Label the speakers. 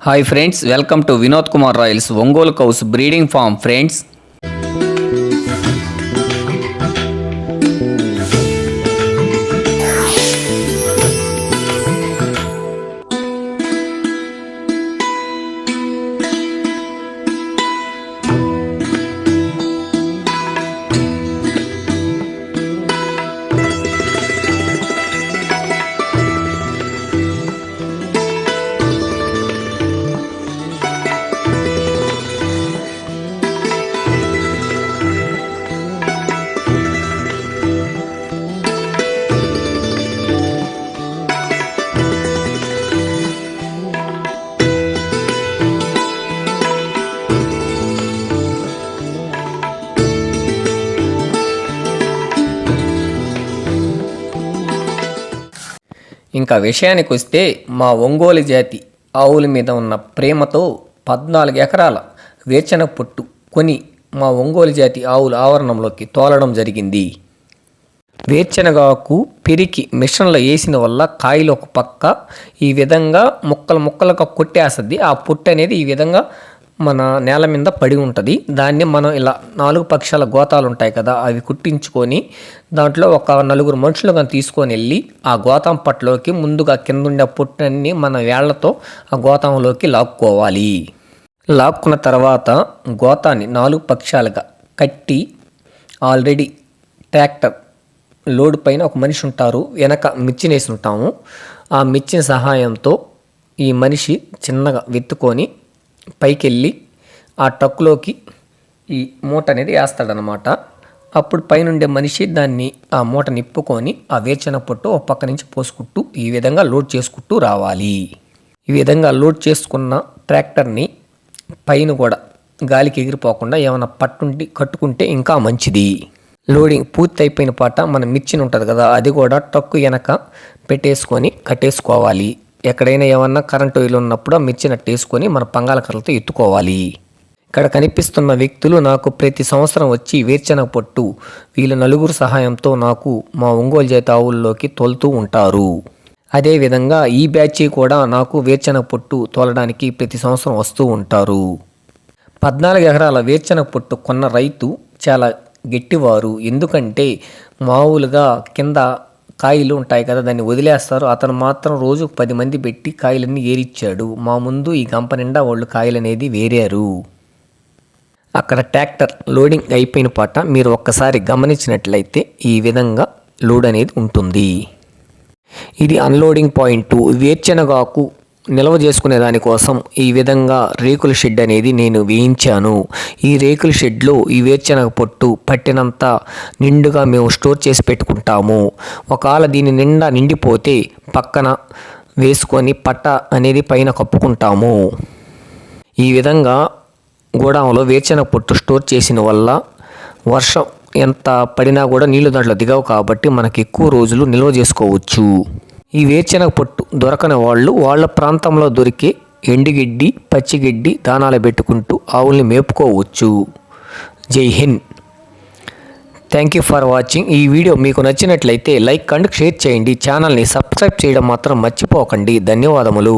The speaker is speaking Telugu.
Speaker 1: Hi friends, welcome to Vinod Kumar royals Ongole cows breeding farm friends. ఇంకా విషయానికి వస్తే మా ఒంగోలు జాతి ఆవుల మీద ఉన్న ప్రేమతో 14 ఎకరాల వేరుశనగ పొట్టు కొని మా ఒంగోలు జాతి ఆవుల ఆవరణంలోకి తోలడం జరిగింది. వేరుశనగాకు పెరికి మిషన్లో వేసిన వల్ల కాయలు ఒక పక్క ఈ విధంగా ముక్కలుగా కొట్టేస్తుంది. ఆ పొట్టు అనేది ఈ విధంగా మన నేల మీద పడి ఉంటుంది. దాన్ని మనం ఇలా 4 పక్షాల గోతాలు ఉంటాయి కదా, అవి కుట్టించుకొని దాంట్లో ఒక 4 మనుషులుగా తీసుకొని వెళ్ళి ఆ గోతం పట్లోకి ముందుగా కింద ఉండే పొట్టన్ని మన వేళ్లతో ఆ గోతంలోకి లాక్కోవాలి. లాక్కున్న తర్వాత గోతాన్ని 4 పక్షాలుగా కట్టి ఆల్రెడీ ట్రాక్టర్ లోడ్ పైన ఒక మనిషి ఉంటారు, వెనక మిర్చిని వేసి ఉంటాము. ఆ మిర్చిన సహాయంతో ఈ మనిషి చిన్నగా వెత్తుకొని పైకి వెళ్ళి ఆ ట్రక్లోకి ఈ మూట అనేది వేస్తాడనమాట. అప్పుడు పైనుండే మనిషి దాన్ని ఆ మూట నిప్పుకొని ఆ వేరుశనగ పొట్టు ఒక పక్క నుంచి పోసుకుంటూ ఈ విధంగా లోడ్ చేసుకుంటూ రావాలి. ఈ విధంగా లోడ్ చేసుకున్న ట్రాక్టర్ని పైన కూడా గాలికి ఎగిరిపోకుండా ఏమైనా పట్టుండి కట్టుకుంటే ఇంకా మంచిది. లోడింగ్ పూర్తి అయిపోయిన పాట మన మిర్చిని ఉంటుంది కదా, అది కూడా ట్రక్కు వెనక పెట్టేసుకొని కట్టేసుకోవాలి. ఎక్కడైనా ఏమన్నా కరెంటు వైర్లు ఉన్నప్పుడు ఆ మిర్చి నట్టేసుకొని మన పంగాల కర్రలతో ఎత్తుకోవాలి. ఇక్కడ కనిపిస్తున్న వ్యక్తులు నాకు ప్రతి సంవత్సరం వచ్చి వేరుశనగ పొట్టు వీళ్ళ 4 సహాయంతో నాకు మా ఒంగోలు జాతి ఆవుల్లోకి తోలుతూ ఉంటారు. అదేవిధంగా ఈ బ్యాచ్ కూడా నాకు వేరుశనగ పొట్టు తోలడానికి ప్రతి సంవత్సరం వస్తూ ఉంటారు. 14 ఎకరాల వేరుశనగ పొట్టు కొన్న రైతు చాలా గట్టివారు. ఎందుకంటే మామూలుగా కింద కాయలు ఉంటాయి కదా, దాన్ని వదిలేస్తారు. అతను మాత్రం రోజుకు 10 మంది పెట్టి కాయలన్నీ ఏరిచ్చాడు. మా ముందు ఈ గంప నిండా వాళ్ళు కాయలు అనేది వేరారు. అక్కడ ట్రాక్టర్ లోడింగ్ అయిపోయిన పాట మీరు ఒక్కసారి గమనించినట్లయితే ఈ విధంగా లోడ్ అనేది ఉంటుంది. ఇది అన్లోడింగ్ పాయింట్. వేరుశనగాకు నిల్వ చేసుకునే దానికోసం ఈ విధంగా రేకుల షెడ్ అనేది నేను వేయించాను. ఈ రేకుల షెడ్లో ఈ వేరుశనగ పొట్టు పట్టినంత నిండుగా మేము స్టోర్ చేసి పెట్టుకుంటాము. ఒకవేళ దీని నిండా నిండిపోతే పక్కన వేసుకొని పట్ట అనేది పైన కప్పుకుంటాము. ఈ విధంగా గోడౌన్లో వేరుశనగ పొట్టు స్టోర్ చేసిన వల్ల వర్షం ఎంత పడినా కూడా నీళ్లు దాంట్లో దిగవు కాబట్టి మనకి ఎక్కువ రోజులు నిల్వ చేసుకోవచ్చు. ఈ వేరుశనగ పొట్టు దొరకని వాళ్ళు వాళ్ళ ప్రాంతంలో దొరికే ఎండుగడ్డి, పచ్చిగడ్డి దానాలు పెట్టుకుంటూ ఆవుల్ని మేపుకోవచ్చు. జై Hind. Thank you for watching. ఈ వీడియో మీకు నచ్చినట్లయితే లైక్ అండ్ షేర్ చేయండి. ఛానల్ని సబ్స్క్రైబ్ చేయడం మాత్రం మర్చిపోకండి. ధన్యవాదములు.